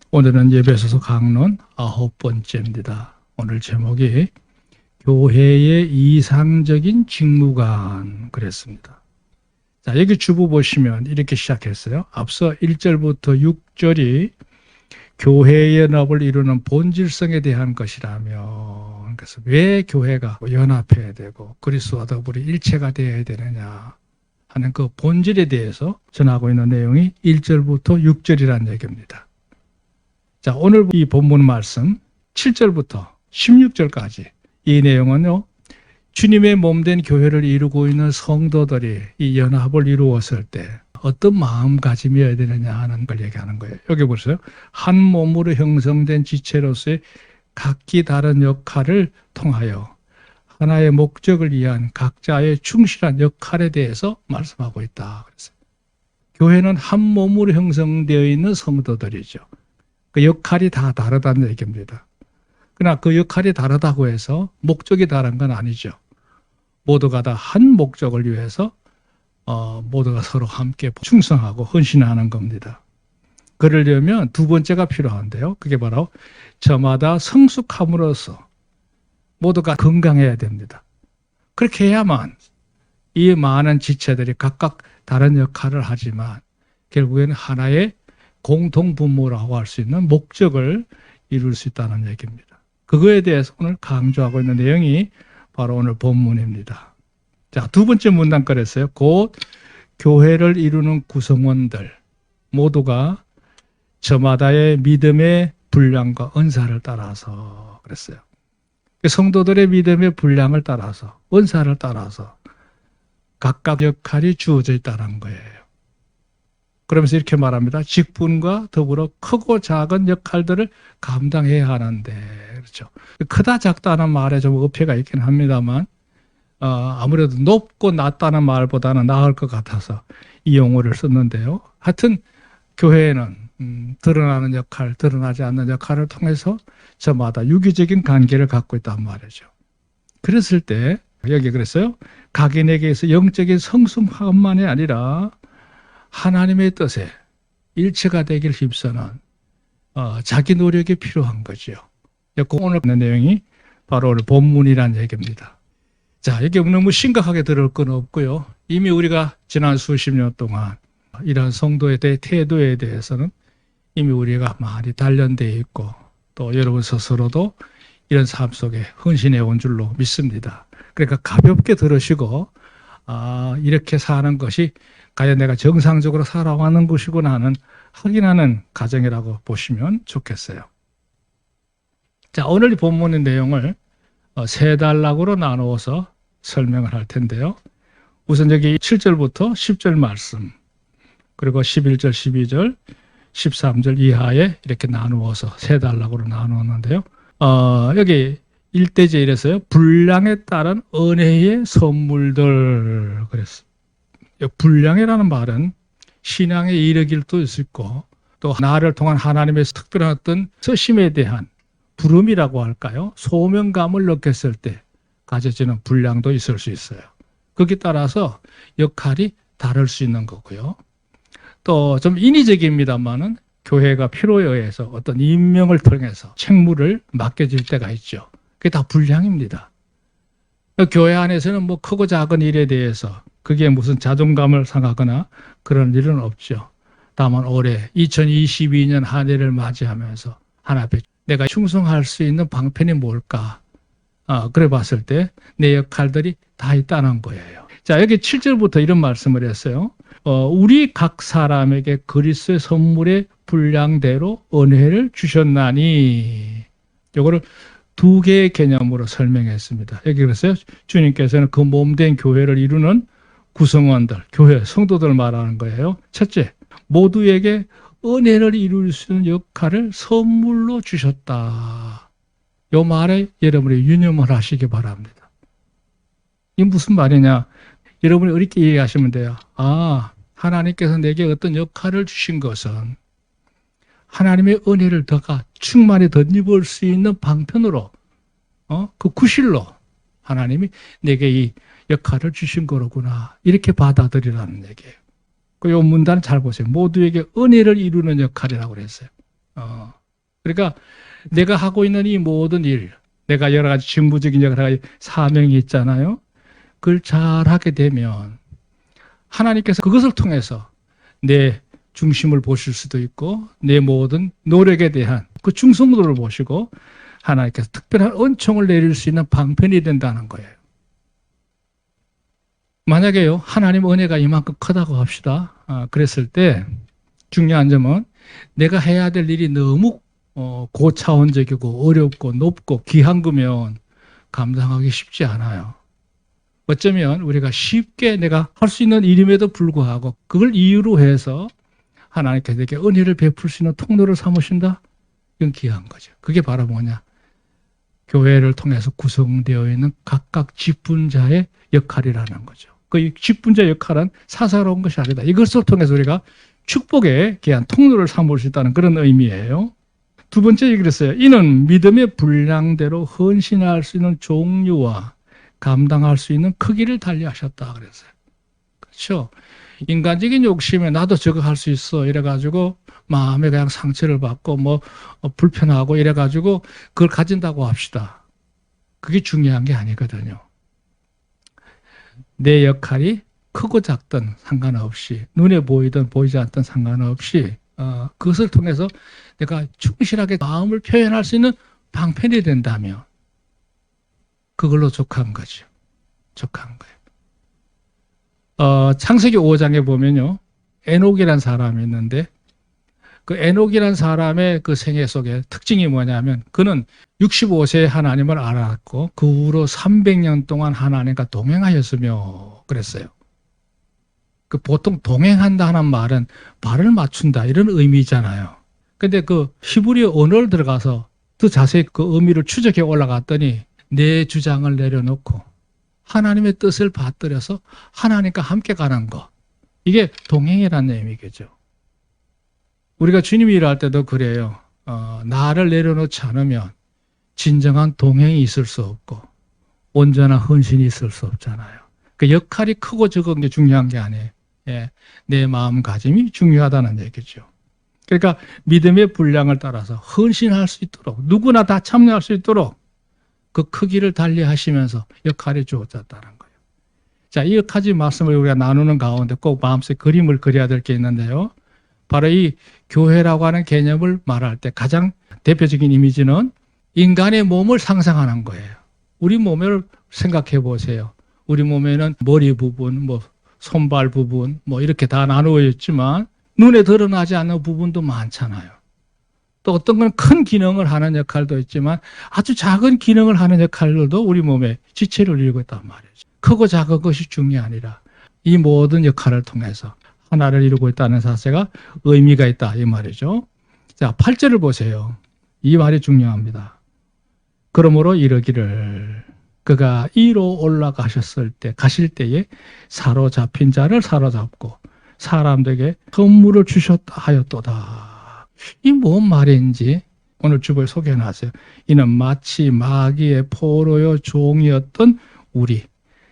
오늘은 예배소서 강론 9번째입니다. 오늘 제목이 교회의 이상적인 직무관 그랬습니다. 자, 여기 주부 보시면 이렇게 시작했어요. 앞서 1절부터 6절이 교회 연합을 이루는 본질성에 대한 것이라며, 그래서 왜 교회가 연합해야 되고 그리스도와 더불어 일체가 되어야 되느냐 하는 그 본질에 대해서 전하고 있는 내용이 1절부터 6절이라는 얘기입니다. 자, 오늘 이 본문 말씀 7절부터 16절까지 이 내용은요, 주님의 몸된 교회를 이루고 있는 성도들이 이 연합을 이루었을 때 어떤 마음가짐이어야 되느냐 하는 걸 얘기하는 거예요. 여기 보세요. 한 몸으로 형성된 지체로서의 각기 다른 역할을 통하여 하나의 목적을 위한 각자의 충실한 역할에 대해서 말씀하고 있다. 그래서 교회는 한 몸으로 형성되어 있는 성도들이죠. 그 역할이 다 다르다는 얘기입니다. 그러나 그 역할이 다르다고 해서 목적이 다른 건 아니죠. 모두가 다 한 목적을 위해서 모두가 서로 함께 충성하고 헌신하는 겁니다. 그러려면 두 번째가 필요한데요. 그게 바로 저마다 성숙함으로써 모두가 건강해야 됩니다. 그렇게 해야만 이 많은 지체들이 각각 다른 역할을 하지만 결국에는 하나의 공통분모라고 할 수 있는 목적을 이룰 수 있다는 얘기입니다. 그거에 대해서 오늘 강조하고 있는 내용이 바로 오늘 본문입니다. 자, 두 번째 문단 그랬어요. 곧 교회를 이루는 구성원들 모두가 저마다의 믿음의 분량과 은사를 따라서 그랬어요. 성도들의 믿음의 분량을 따라서 은사를 따라서 각각 역할이 주어져 있다는 거예요. 그러면서 이렇게 말합니다. 직분과 더불어 크고 작은 역할들을 감당해야 하는데, 그렇죠. 크다 작다는 말에 좀 어폐가 있긴 합니다만, 아무래도 높고 낮다는 말보다는 나을 것 같아서 이 용어를 썼는데요. 하여튼 교회에는 드러나는 역할, 드러나지 않는 역할을 통해서 저마다 유기적인 관계를 갖고 있단 말이죠. 그랬을 때 여기 그랬어요. 각인에게서 영적인 성숙함만이 아니라 하나님의 뜻에 일체가 되길 힘쓰는 자기 노력이 필요한 거죠. 오늘 있는 내용이 바로 오늘 본문이라는 얘기입니다. 자, 이게 너무 심각하게 들을 건 없고요. 이미 우리가 지난 수십 년 동안 이런 성도에 대해 태도에 대해서는 이미 우리가 많이 단련되어 있고 또 여러분 스스로도 이런 삶 속에 헌신해 온 줄로 믿습니다. 그러니까 가볍게 들으시고 이렇게 사는 것이 과연 내가 정상적으로 살아가는 것이구나 하는 확인하는 과정이라고 보시면 좋겠어요. 자, 오늘 이 본문의 내용을 세 단락으로 나누어서 설명을 할 텐데요. 우선 여기 7절부터 10절 말씀, 그리고 11절, 12절, 13절 이하에 이렇게 나누어서 세 단락으로 나누었는데요. 여기 1대제 이래서요. 분량에 따른 은혜의 선물들 그랬어요. 분량이라는 말은 신앙의 이르기도 있고 또 나를 통한 하나님의 특별한 어떤 쓰심에 대한 부름이라고 할까요? 소명감을 느꼈을 때 가져지는 분량도 있을 수 있어요. 거기에 따라서 역할이 다를 수 있는 거고요. 또 좀 인위적입니다만은 교회가 필요에 의해서 어떤 임명을 통해서 책무를 맡겨질 때가 있죠. 그게 다 분량입니다. 교회 안에서는 뭐 크고 작은 일에 대해서 그게 무슨 자존감을 상하거나 그런 일은 없죠. 다만 올해 2022년 한 해를 맞이하면서 하나 앞에 내가 충성할 수 있는 방편이 뭘까? 그래 봤을 때 내 역할들이 다 있다는 거예요. 자, 여기 7절부터 이런 말씀을 했어요. 우리 각 사람에게 그리스도의 선물의 분량대로 은혜를 주셨나니. 이거를 두 개의 개념으로 설명했습니다. 여기 그랬어요. 주님께서는 그 몸된 교회를 이루는 구성원들, 교회, 성도들 말하는 거예요. 첫째, 모두에게 은혜를 이룰 수 있는 역할을 선물로 주셨다. 이 말에 여러분이 유념을 하시기 바랍니다. 이게 무슨 말이냐? 여러분이 이렇게 이해하시면 돼요. 하나님께서 내게 어떤 역할을 주신 것은 하나님의 은혜를 더가 충만히 덧입을 수 있는 방편으로 그 구실로 하나님이 내게 이 역할을 주신 거로구나 이렇게 받아들이라는 얘기예요. 그 요 문단을 잘 보세요. 모두에게 은혜를 이루는 역할이라고 그랬어요. 그러니까 내가 하고 있는 이 모든 일, 내가 여러 가지 직무적인 여러 가지 사명이 있잖아요. 그걸 잘하게 되면 하나님께서 그것을 통해서 내 중심을 보실 수도 있고 내 모든 노력에 대한 그 충성도를 보시고 하나님께서 특별한 은총을 내릴 수 있는 방편이 된다는 거예요. 만약에요, 하나님 은혜가 이만큼 크다고 합시다. 그랬을 때 중요한 점은 내가 해야 될 일이 너무 고차원적이고 어렵고 높고 귀한 거면 감당하기 쉽지 않아요. 어쩌면 우리가 쉽게 내가 할 수 있는 일임에도 불구하고 그걸 이유로 해서 하나님께서 내게 은혜를 베풀 수 있는 통로를 삼으신다? 이건 귀한 거죠. 그게 바로 뭐냐? 교회를 통해서 구성되어 있는 각각 직분자의 역할이라는 거죠. 그 직분자 역할은 사사로운 것이 아니다. 이것을 통해서 우리가 축복에 귀한 통로를 삼을 수 있다는 그런 의미예요. 두 번째 얘기를 했어요. 이는 믿음의 분량대로 헌신할 수 있는 종류와 감당할 수 있는 크기를 달리하셨다 그랬어요. 그렇죠? 인간적인 욕심에 나도 저거 할 수 있어 이래가지고 마음에 그냥 상처를 받고 불편하고 이래가지고 그걸 가진다고 합시다. 그게 중요한 게 아니거든요. 내 역할이 크고 작든 상관없이 눈에 보이든 보이지 않든 상관없이 그것을 통해서 내가 충실하게 마음을 표현할 수 있는 방편이 된다면 그걸로 족한 거죠. 족한 거예요. 창세기 5장에 보면요. 에녹이라는 사람이 있는데 그 에녹이라는 사람의 그 생애 속에 특징이 뭐냐면 그는 65세에 하나님을 알았고 그 후로 300년 동안 하나님과 동행하였으며 그랬어요. 그 보통 동행한다 하는 말은 발을 맞춘다 이런 의미잖아요. 근데 그 히브리어 언어를 들어가서 더 자세히 그 의미를 추적해 올라갔더니 내 주장을 내려놓고 하나님의 뜻을 받들여서 하나님과 함께 가는 거. 이게 동행이라는 의미겠죠. 우리가 주님이 일할 때도 그래요. 나를 내려놓지 않으면 진정한 동행이 있을 수 없고 온전한 헌신이 있을 수 없잖아요. 그 역할이 크고 적은 게 중요한 게 아니에요. 예, 내 마음가짐이 중요하다는 얘기죠. 그러니까 믿음의 분량을 따라서 헌신할 수 있도록 누구나 다 참여할 수 있도록 그 크기를 달리하시면서 역할이 주어졌다는 거예요. 자, 이 몇 가지 말씀을 우리가 나누는 가운데 꼭 마음속에 그림을 그려야 될 게 있는데요. 바로 이 교회라고 하는 개념을 말할 때 가장 대표적인 이미지는 인간의 몸을 상상하는 거예요. 우리 몸을 생각해 보세요. 우리 몸에는 머리 부분, 손발 부분, 이렇게 다 나누어 있지만 눈에 드러나지 않는 부분도 많잖아요. 또 어떤 건 큰 기능을 하는 역할도 있지만 아주 작은 기능을 하는 역할들도 우리 몸에 지체를 이루고 있단 말이죠. 크고 작은 것이 중요한 아니라 이 모든 역할을 통해서 하나를 이루고 있다는 사실가 의미가 있다 이 말이죠. 자, 8절을 보세요. 이 말이 중요합니다. 그러므로 이르기를 그가 이로 올라가셨을 때 가실 때에 사로잡힌 자를 사로잡고 사람들에게 선물을 주셨다 하였도다. 이 뭔 말인지 오늘 주보에 소개해놨어요. 이는 마치 마귀의 포로요 종이었던 우리.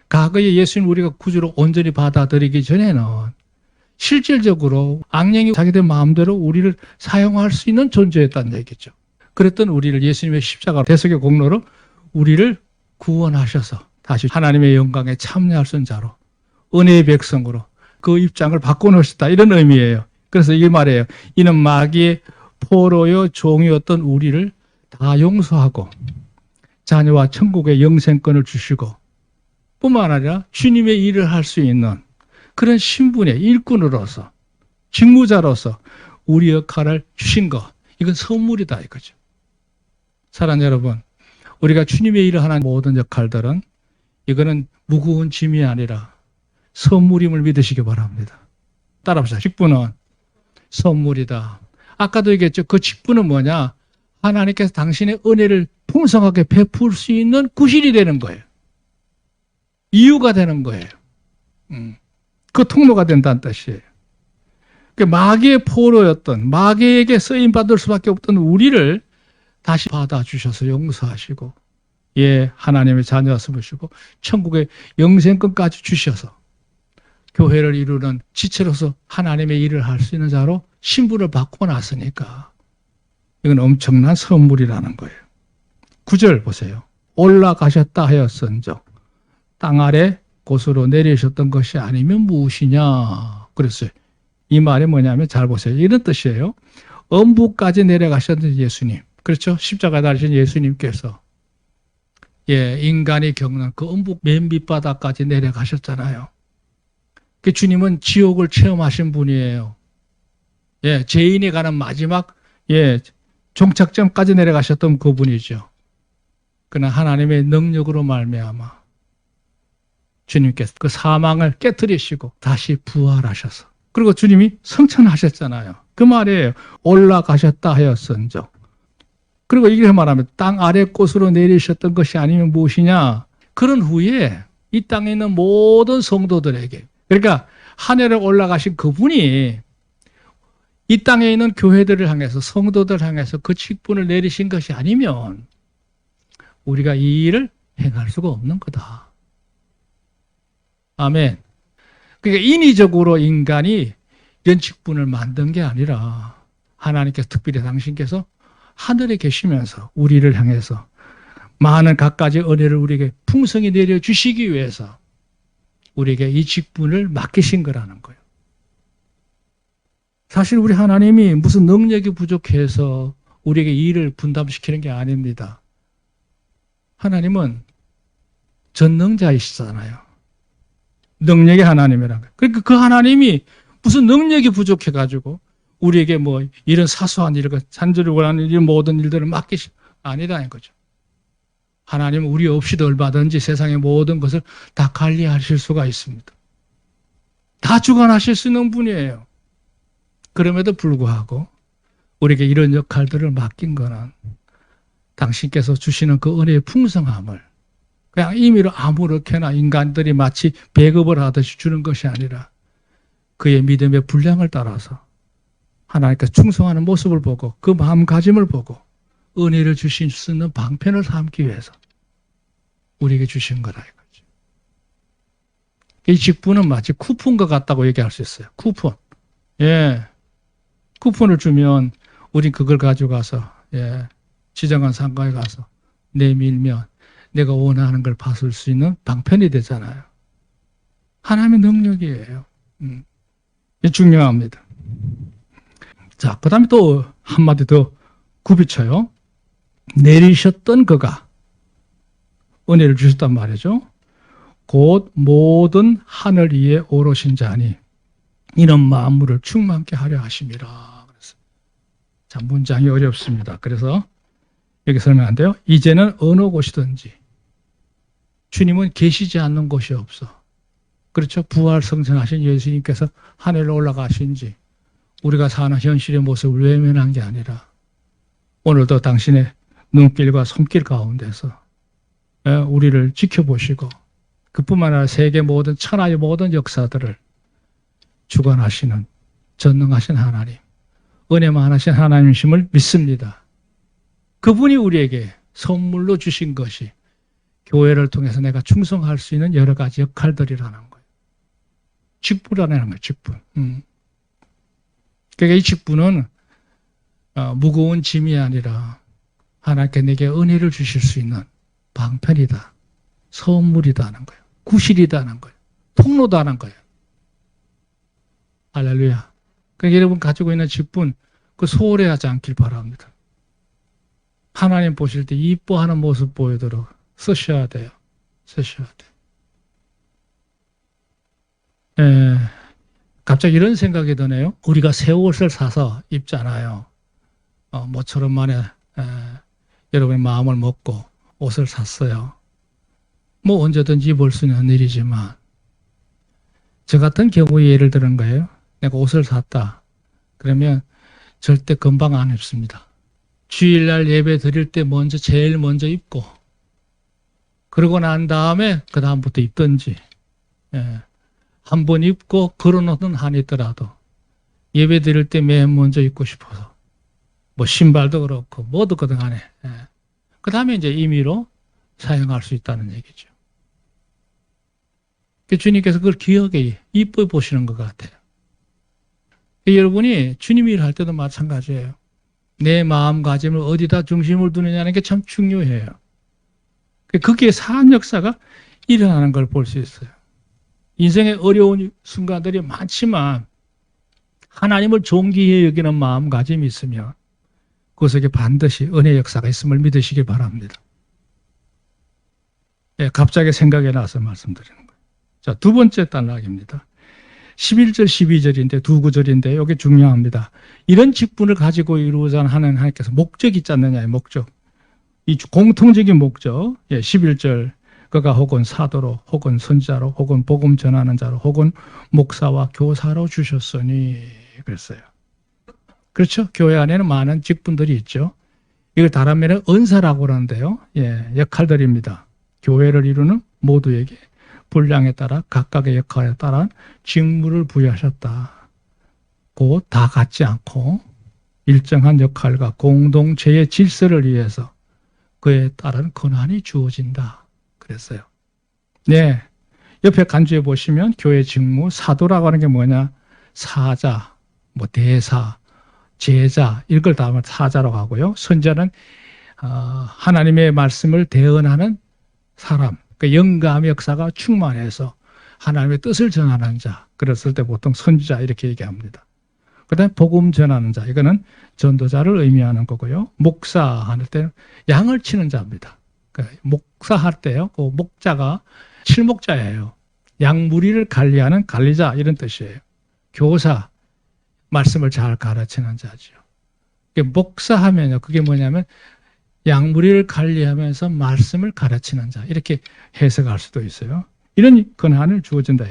과거에 예수님 우리가 구주로 온전히 받아들이기 전에는 실질적으로 악령이 자기들 마음대로 우리를 사용할 수 있는 존재였다는 얘기죠. 그랬던 우리를 예수님의 십자가 대속의 공로로 우리를 구원하셔서 다시 하나님의 영광에 참여할 수 있는 자로 은혜의 백성으로 그 입장을 바꿔놓으셨다 이런 의미예요. 그래서 이게 말이에요. 이는 마귀의 포로요 종이었던 우리를 다 용서하고 자녀와 천국의 영생권을 주시고 뿐만 아니라 주님의 일을 할 수 있는 그런 신분의 일꾼으로서 직무자로서 우리 역할을 주신 것 이건 선물이다 이거죠. 사랑하는 여러분, 우리가 주님의 일을 하는 모든 역할들은 이거는 무거운 짐이 아니라 선물임을 믿으시기 바랍니다. 따라합시다. 직분은 선물이다. 아까도 얘기했죠. 그 직분은 뭐냐? 하나님께서 당신의 은혜를 풍성하게 베풀 수 있는 구실이 되는 거예요. 이유가 되는 거예요. 그 통로가 된다는 뜻이에요. 마귀의 포로였던 마귀에게 쓰임받을 수밖에 없던 우리를 다시 받아주셔서 용서하시고 하나님의 자녀였음을 주시고 천국의 영생권까지 주셔서 교회를 이루는 지체로서 하나님의 일을 할 수 있는 자로 신분을 받고 났으니까 이건 엄청난 선물이라는 거예요. 9절 보세요. 올라가셨다 하였은즉 땅 아래 곳으로 내리셨던 것이 아니면 무엇이냐 그랬어요. 이 말이 뭐냐면 잘 보세요. 이런 뜻이에요. 엄부까지 내려가셨던 예수님. 그렇죠? 십자가에 달리신 예수님께서 인간이 겪는 그 엄북 맨 밑바닥까지 내려가셨잖아요. 그 주님은 지옥을 체험하신 분이에요. 죄인이 가는 마지막 종착점까지 내려가셨던 그분이죠. 그러나 하나님의 능력으로 말미암아 주님께서 그 사망을 깨뜨리시고 다시 부활하셔서 그리고 주님이 성천하셨잖아요. 그 말이에요. 올라가셨다 하였은즉. 그리고 이렇게 말하면 땅 아래 곳으로 내리셨던 것이 아니면 무엇이냐. 그런 후에 이 땅에 있는 모든 성도들에게 그러니까 하늘에 올라가신 그분이 이 땅에 있는 교회들을 향해서 성도들을 향해서 그 직분을 내리신 것이 아니면 우리가 이 일을 행할 수가 없는 거다. 아멘. 그러니까 인위적으로 인간이 이런 직분을 만든 게 아니라 하나님께서 특별히 당신께서 하늘에 계시면서 우리를 향해서 많은 갖가지 은혜를 우리에게 풍성히 내려주시기 위해서 우리에게 이 직분을 맡기신 거라는 거예요. 사실 우리 하나님이 무슨 능력이 부족해서 우리에게 이 일을 분담시키는 게 아닙니다. 하나님은 전능자이시잖아요. 능력의 하나님이라는 거예요. 그러니까 그 하나님이 무슨 능력이 부족해가지고 우리에게 뭐 이런 사소한 일과 산절을 원하는 이런 모든 일들을 맡기시 아니라는 거죠. 하나님은 우리 없이도 얼마든지 세상의 모든 것을 다 관리하실 수가 있습니다. 다 주관하실 수 있는 분이에요. 그럼에도 불구하고 우리에게 이런 역할들을 맡긴 거는 당신께서 주시는 그 은혜의 풍성함을 그냥 임의로 아무렇게나 인간들이 마치 배급을 하듯이 주는 것이 아니라 그의 믿음의 분량을 따라서 하나님께서 충성하는 모습을 보고 그 마음가짐을 보고 은혜를 주실 수 있는 방편을 삼기 위해서 우리에게 주신 거다 이거죠. 이 직분은 마치 쿠폰과 같다고 얘기할 수 있어요. 쿠폰. 쿠폰을 주면 우린 그걸 가져가서 지정한 상가에 가서 내밀면 내가 원하는 걸 받을 수 있는 방편이 되잖아요. 하나님의 능력이에요. 이게 중요합니다. 자, 그 다음에 또 한마디 더 굽이쳐요. 내리셨던 그가 은혜를 주셨단 말이죠. 곧 모든 하늘 위에 오르신 자니 이는 만물을 충만케 하려 하심이라. 자, 문장이 어렵습니다. 그래서 여기 설명한대요. 이제는 어느 곳이든지 주님은 계시지 않는 곳이 없어. 그렇죠? 부활 성천하신 예수님께서 하늘로 올라가신지 우리가 사는 현실의 모습을 외면한 게 아니라 오늘도 당신의 눈길과 손길 가운데서 우리를 지켜보시고 그뿐만 아니라 세계 모든 천하의 모든 역사들을 주관하시는 전능하신 하나님, 은혜 많으신 하나님이심을 믿습니다. 그분이 우리에게 선물로 주신 것이 교회를 통해서 내가 충성할 수 있는 여러 가지 역할들이라는 거예요. 직분이라는 거예요. 직분. 그러니까 이 직분은 무거운 짐이 아니라 하나님께 내게 은혜를 주실 수 있는 방편이다. 선물이다는 거예요. 구실이다는 거예요. 통로다는 거예요. 할렐루야. 그러니까 여러분 가지고 있는 직분 그 소홀히 하지 않길 바랍니다. 하나님 보실 때 이뻐하는 모습 보이도록 쓰셔야 돼요. 쓰셔야 돼요. 갑자기 이런 생각이 드네요. 우리가 새 옷을 사서 입잖아요. 모처럼 만에 여러분의 마음을 먹고 옷을 샀어요. 뭐 언제든지 입을 수 있는 일이지만 저 같은 경우에 예를 드는 거예요. 내가 옷을 샀다. 그러면 절대 금방 안 입습니다. 주일날 예배 드릴 때 제일 먼저 입고 그러고 난 다음에 그 다음부터 입든지 한 번 입고 걸어놓는 한이 있더라도 예배 드릴 때 맨 먼저 입고 싶어서 뭐 신발도 그렇고 뭐도 그든 간에 그 다음에 이제 임의로 사용할 수 있다는 얘기죠. 주님께서 그걸 기억에 이뻐 보시는 것 같아요. 여러분이 주님 일할 때도 마찬가지예요. 내 마음가짐을 어디다 중심을 두느냐는 게 참 중요해요. 거기에 사한 역사가 일어나는 걸 볼 수 있어요. 인생의 어려운 순간들이 많지만 하나님을 존귀히 여기는 마음가짐이 있으면 그 속에 반드시 은혜 역사가 있음을 믿으시길 바랍니다. 예, 갑자기 생각이 나서 말씀드리는 거예요. 자, 두 번째 단락입니다. 11절, 12절인데 두 구절인데 이게 중요합니다. 이런 직분을 가지고 이루고자 하는 하나님께서 목적이 있지 않느냐의 목적. 이 공통적인 목적. 예, 11절. 그가 혹은 사도로, 혹은 선지자로, 혹은 복음 전하는 자로, 혹은 목사와 교사로 주셨으니 그랬어요. 그렇죠? 교회 안에는 많은 직분들이 있죠. 이걸 다르면 은사라고 그러는데요. 예, 역할들입니다. 교회를 이루는 모두에게 분량에 따라 각각의 역할에 따라 직무를 부여하셨다. 곧 다 같지 않고 일정한 역할과 공동체의 질서를 위해서 그에 따른 권한이 주어진다. 그랬어요. 네. 옆에 간주에 보시면 교회 직무, 사도라고 하는 게 뭐냐? 사자, 뭐 대사, 제자, 이걸 다 사자라고 하고요. 선자는 하나님의 말씀을 대언하는 사람, 그 영감 역사가 충만해서 하나님의 뜻을 전하는 자, 그랬을 때 보통 선지자 이렇게 얘기합니다. 그 다음에 복음 전하는 자, 이거는 전도자를 의미하는 거고요. 목사 할 때는 양을 치는 자입니다. 목사할 때요, 그 목자가 칠목자예요. 양무리를 관리하는 관리자 이런 뜻이에요. 교사, 말씀을 잘 가르치는 자죠. 목사하면요, 그게 뭐냐면 양무리를 관리하면서 말씀을 가르치는 자 이렇게 해석할 수도 있어요. 이런 권한을 주어진다.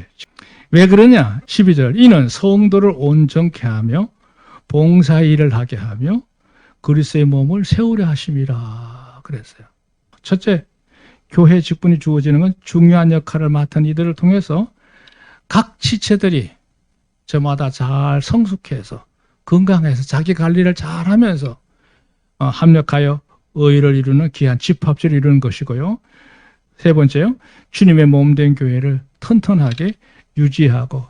왜 그러냐? 12절 이는 성도를 온전케 하며 봉사일을 하게 하며 그리스도의 몸을 세우려 하심이라 그랬어요. 첫째, 교회 직분이 주어지는 건 중요한 역할을 맡은 이들을 통해서 각 지체들이 저마다 잘 성숙해서 건강해서 자기 관리를 잘하면서 합력하여 의를 이루는 귀한 집합체를 이루는 것이고요. 세 번째요, 주님의 몸된 교회를 튼튼하게 유지하고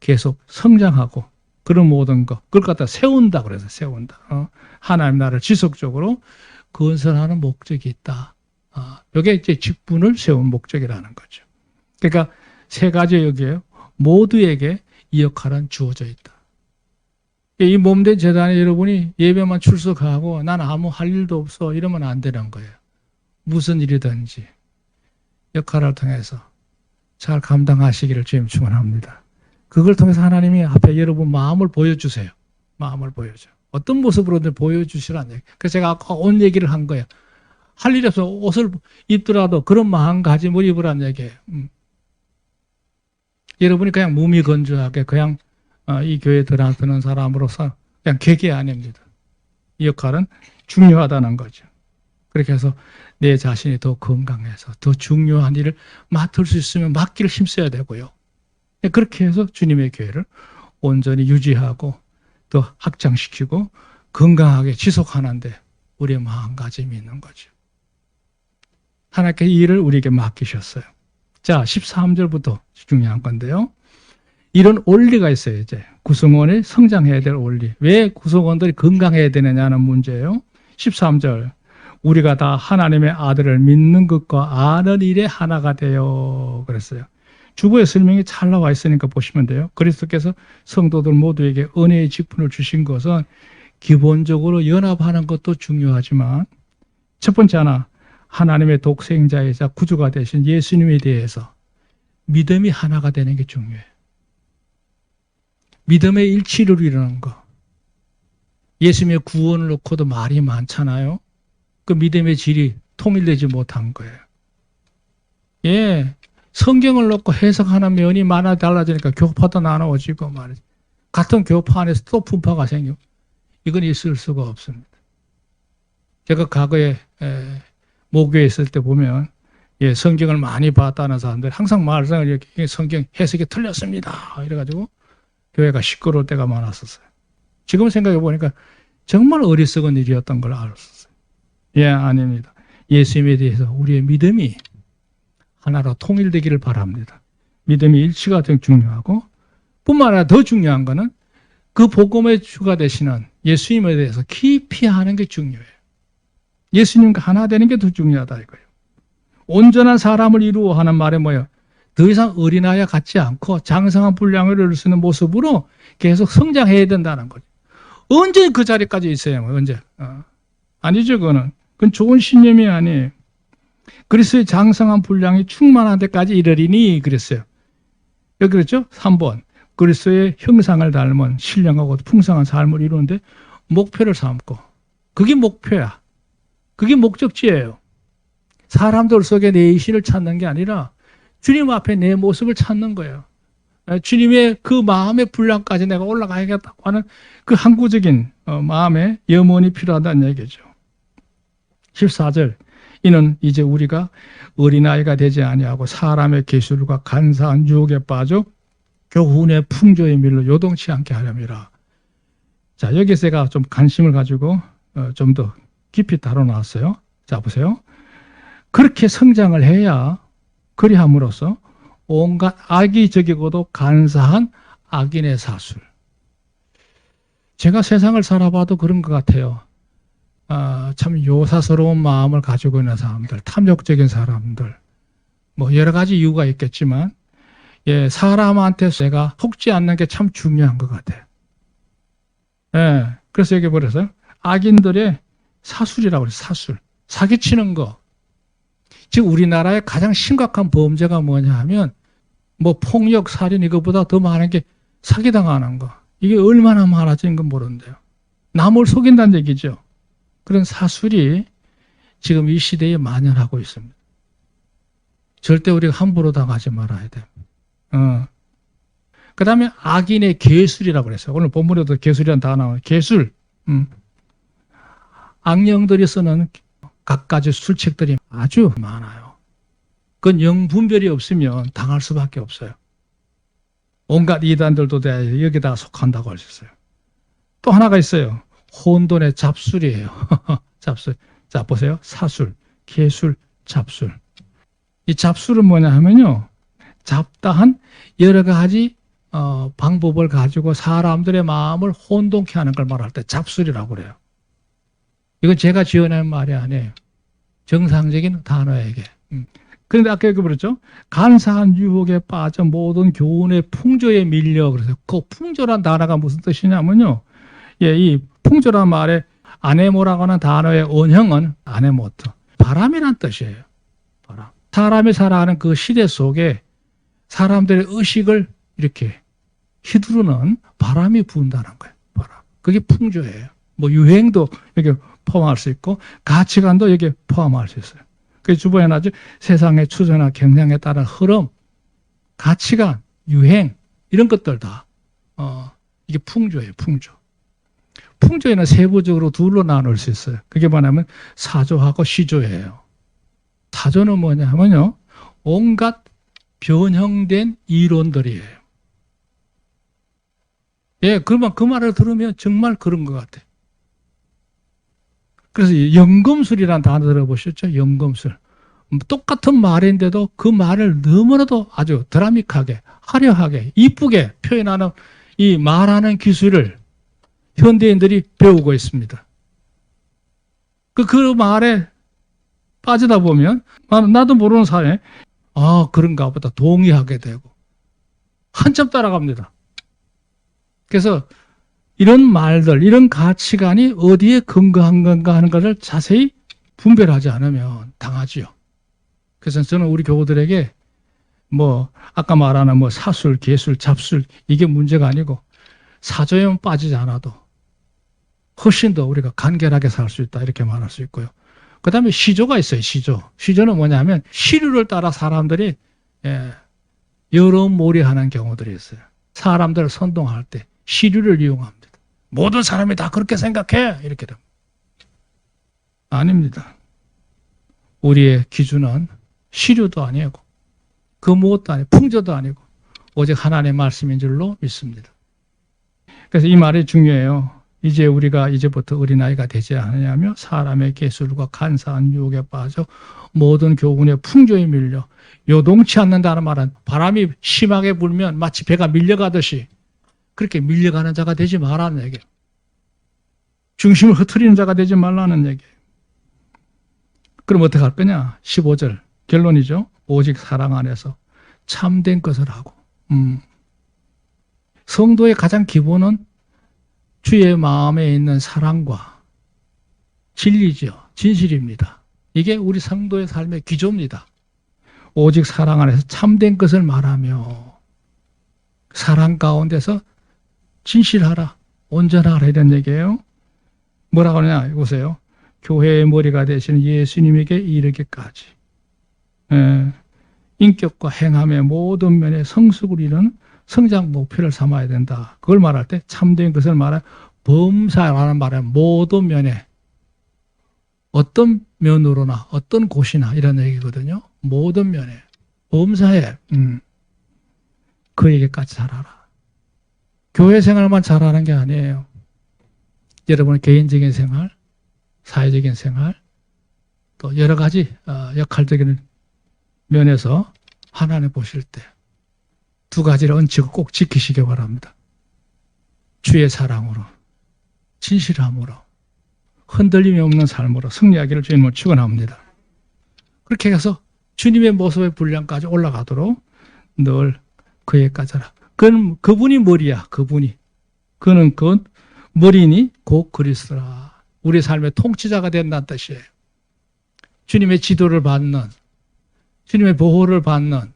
계속 성장하고 그런 모든 것 그걸 갖다 세운다 그래서 세운다. 하나님 나라를 지속적으로 건설하는 목적이 있다. 이게 이제 직분을 세운 목적이라는 거죠. 그러니까 세 가지 여기에 모두에게 이 역할은 주어져 있다. 이 몸된 재단에 여러분이 예배만 출석하고 난 아무 할 일도 없어 이러면 안 되는 거예요. 무슨 일이든지 역할을 통해서 잘 감당하시기를 주님 축원합니다. 그걸 통해서 하나님이 앞에 여러분 마음을 보여주세요. 마음을 보여줘. 어떤 모습으로든 보여주시라는 얘기. 그래서 제가 아까 옷 얘기를 한 거예요. 할 일이 없어 옷을 입더라도 그런 마음가짐을 입으라는 얘기예요. 여러분이 그냥 몸이 건조하게 그냥 이 교회에 들어서는 사람으로서 그냥 개개 아닙니다. 이 역할은 중요하다는 거죠. 그렇게 해서 내 자신이 더 건강해서 더 중요한 일을 맡을 수 있으면 맡기를 힘써야 되고요. 그렇게 해서 주님의 교회를 온전히 유지하고 또 확장시키고 건강하게 지속하는데 우리의 마음가짐이 있는 거죠. 하나님께서 이 일을 우리에게 맡기셨어요. 자, 13절부터 중요한 건데요. 이런 원리가 있어요. 이제 구성원이 성장해야 될 원리. 왜 구성원들이 건강해야 되느냐는 문제예요. 13절 우리가 다 하나님의 아들을 믿는 것과 아는 일에 하나가 되어 그랬어요. 주보에 설명이 잘 나와 있으니까 보시면 돼요. 그리스도께서 성도들 모두에게 은혜의 직분을 주신 것은 기본적으로 연합하는 것도 중요하지만 첫 번째 하나 하나님의 독생자이자 구주가 되신 예수님에 대해서 믿음이 하나가 되는 게 중요해요. 믿음의 일치를 이루는 거. 예수님의 구원을 놓고도 말이 많잖아요. 그 믿음의 질이 통일되지 못한 거예요. 예, 성경을 놓고 해석하는 면이 많아 달라지니까 교파도 나눠지고 말이죠. 같은 교파 안에서 또 분파가 생기고 이건 있을 수가 없습니다. 제가 과거에 모교에 있을 때 보면 예, 성경을 많이 봤다는 사람들이 항상 말을 이렇게 성경 해석이 틀렸습니다. 이래가지고 교회가 시끄러울 때가 많았었어요. 지금 생각해 보니까 정말 어리석은 일이었던 걸 알았었어요. 예, 아닙니다. 예수님에 대해서 우리의 믿음이 하나로 통일되기를 바랍니다. 믿음이 일치가 되게 중요하고 뿐만 아니라 더 중요한 것은 그 복음의 주가 되시는 예수님에 대해서 깊이 아는 게 중요해요. 예수님과 하나 되는 게 더 중요하다 이거예요. 온전한 사람을 이루어 하는 말에 뭐예요? 더 이상 어린아이 같지 않고 장성한 분량을 이룰 수 있는 모습으로 계속 성장해야 된다는 거죠. 언제 그 자리까지 있어요? 언제? 아니죠, 그건 좋은 신념이 아니에요. 그리스도의 장성한 분량이 충만한 데까지 이르리니 그랬어요. 여기 그랬죠? 3번. 그리스도의 형상을 닮은 신령하고 풍성한 삶을 이루는데 목표를 삼고, 그게 목표야. 그게 목적지예요. 사람들 속에 내 이신을 찾는 게 아니라 주님 앞에 내 모습을 찾는 거예요. 주님의 그 마음의 분량까지 내가 올라가야겠다고 하는 그 항구적인 마음의 염원이 필요하다는 얘기죠. 14절. 이는 이제 우리가 어린아이가 되지 아니하고 사람의 계술과 간사한 유혹에 빠져 교훈의 풍조에 밀려 요동치 않게 하렵니다. 자, 여기서 제가 좀 관심을 가지고 좀 더 깊이 다뤄놨어요. 자, 보세요. 그렇게 성장을 해야 그리함으로써 온갖 악의적이고도 간사한 악인의 사술. 제가 세상을 살아봐도 그런 것 같아요. 참 요사스러운 마음을 가지고 있는 사람들, 탐욕적인 사람들, 뭐 여러 가지 이유가 있겠지만, 예, 사람한테 내가 속지 않는 게 참 중요한 것 같아요. 예, 그래서 여기 보래서 악인들의 사술이라고 그래요. 사술. 사기치는 거. 지금 우리나라의 가장 심각한 범죄가 뭐냐 하면, 뭐 폭력, 살인 이것보다 더 많은 게 사기당하는 거. 이게 얼마나 많아진 건 모르는데요. 남을 속인다는 얘기죠. 그런 사술이 지금 이 시대에 만연하고 있습니다. 절대 우리가 함부로 당하지 말아야 돼요. 그 다음에 악인의 계술이라고 그랬어요. 오늘 본문에도 계술이라는 단어 나와요. 계술. 악령들이 쓰는 갖가지 술책들이 아주 많아요. 그건 영분별이 없으면 당할 수밖에 없어요. 온갖 이단들도 여기다가 속한다고 할 수 있어요. 또 하나가 있어요. 혼돈의 잡술이에요. 잡술. 자, 보세요. 사술, 계술, 잡술. 이 잡술은 뭐냐 하면요. 잡다한 여러 가지 방법을 가지고 사람들의 마음을 혼돈케 하는 걸 말할 때 잡술이라고 그래요. 이건 제가 지어낸 말이 아니에요. 정상적인 단어에게. 그런데 아까 여기 그랬죠. 간사한 유혹에 빠져 모든 교훈의 풍조에 밀려. 그래서 그 풍조란 단어가 무슨 뜻이냐면요. 예, 이 풍조란 말에 아네모라고 하는 단어의 원형은 아네모트. 바람이란 뜻이에요. 바람. 사람이 살아가는 그 시대 속에 사람들의 의식을 이렇게 휘두르는 바람이 분다는 거예요. 바람. 그게 풍조예요. 뭐 유행도 여기 포함할 수 있고 가치관도 여기 포함할 수 있어요. 그래서 주변에 나죠. 세상의 추세나 경향에 따른 흐름, 가치관, 유행 이런 것들 다 이게 풍조예요. 풍조. 풍조에는 세부적으로 둘로 나눌 수 있어요. 그게 뭐냐면 사조하고 시조예요. 사조는 뭐냐 하면요. 온갖 변형된 이론들이에요. 예, 그러면 그 말을 들으면 정말 그런 것 같아요. 그래서 연금술이라는 단어 들어보셨죠? 연금술. 똑같은 말인데도 그 말을 너무나도 아주 드라믹하게, 화려하게, 이쁘게 표현하는 이 말하는 기술을 현대인들이 배우고 있습니다. 그 말에 빠지다 보면 나도 모르는 사이에 그런가 보다 동의하게 되고 한참 따라갑니다. 그래서 이런 말들, 이런 가치관이 어디에 근거한 건가 하는 것을 자세히 분별하지 않으면 당하지요. 그래서 저는 우리 교우들에게 아까 말하는 사술, 계술, 잡술 이게 문제가 아니고 사조에만 빠지지 않아도 훨씬 더 우리가 간결하게 살 수 있다 이렇게 말할 수 있고요. 그 다음에 시조가 있어요. 시조는 뭐냐면 시류를 따라 사람들이 여론몰이하는 경우들이 있어요. 사람들을 선동할 때 시류를 이용합니다. 모든 사람이 다 그렇게 생각해 이렇게 됩니다. 아닙니다. 우리의 기준은 시류도 아니고 그 무엇도 아니고 풍조도 아니고 오직 하나님의 말씀인 줄로 믿습니다. 그래서 이 말이 중요해요. 이제 우리가 이제부터 어린아이가 되지 않으냐며 사람의 계술과 간사한 유혹에 빠져 모든 교훈의 풍조에 밀려 요동치 않는다는 말은 바람이 심하게 불면 마치 배가 밀려가듯이 그렇게 밀려가는 자가 되지 말라는 얘기예요. 중심을 흐트리는 자가 되지 말라는 얘기예요. 그럼 어떻게 할 거냐? 15절 결론이죠. 오직 사랑 안에서 참된 것을 하고. 성도의 가장 기본은 주의 마음에 있는 사랑과 진리죠. 진실입니다. 이게 우리 성도의 삶의 기조입니다. 오직 사랑 안에서 참된 것을 말하며 사랑 가운데서 진실하라, 온전하라 이런 얘기예요. 뭐라고 하느냐 보세요. 교회의 머리가 되시는 예수님에게 이르기까지 인격과 행함의 모든 면에 성숙을 이루는 성장 목표를 삼아야 된다. 그걸 말할 때 참된 것을 말해 범사라는 말은 모든 면에 어떤 면으로나 어떤 곳이나 이런 얘기거든요. 모든 면에 범사에 그에게까지 잘하라. 교회 생활만 잘하는 게 아니에요. 여러분의 개인적인 생활, 사회적인 생활, 또 여러 가지 역할적인 면에서 하나님 보실 때 두 가지를 원칙을 꼭 지키시기 바랍니다. 주의 사랑으로, 진실함으로, 흔들림이 없는 삶으로 승리하기를 주님을 축원합니다. 그렇게 해서 주님의 모습의 분량까지 올라가도록 늘 그에까지 하라. 그분이 머리야. 그분이. 그는 그 머리니 곧 그리스도라. 우리 삶의 통치자가 된다는 뜻이에요. 주님의 지도를 받는, 주님의 보호를 받는,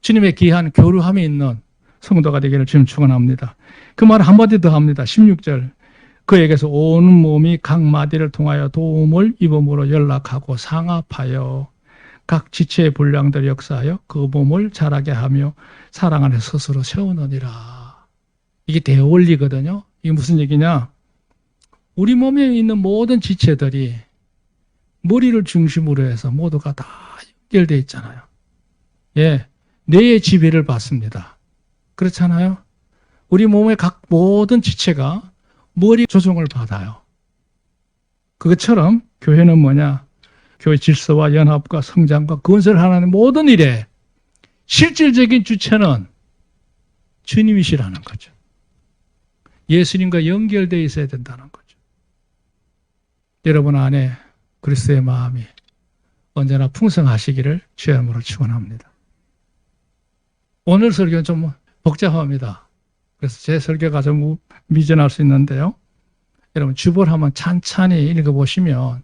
주님의 귀한 교류함이 있는 성도가 되기를 주님 축원합니다. 그 말 한마디 더 합니다. 16절. 그에게서 온 몸이 각 마디를 통하여 도움을 입음으로 연락하고 상합하여 각 지체의 분량들을 역사하여 그 몸을 자라게 하며 사랑 안에 스스로 세우느니라. 이게 대원리거든요. 이게 무슨 얘기냐? 우리 몸에 있는 모든 지체들이 머리를 중심으로 해서 모두가 다 연결되어 있잖아요. 예, 뇌의 지배를 받습니다. 그렇잖아요. 우리 몸의 각 모든 지체가 머리 조종을 받아요. 그것처럼 교회는 뭐냐? 교회 질서와 연합과 성장과 건설하는 모든 일에 실질적인 주체는 주님이시라는 거죠. 예수님과 연결되어 있어야 된다는 거죠. 여러분 안에 그리스도의 마음이 언제나 풍성하시기를 주의 이름으로 축원합니다. 오늘 설교는 좀 복잡합니다. 그래서 제 설교가 좀 미전할 수 있는데요. 여러분 주보를 한번 찬찬히 읽어보시면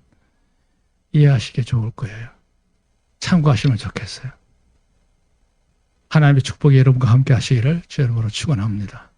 이해하시기 좋을 거예요. 참고하시면 좋겠어요. 하나님의 축복이 여러분과 함께 하시기를 주의 이름으로 축원합니다.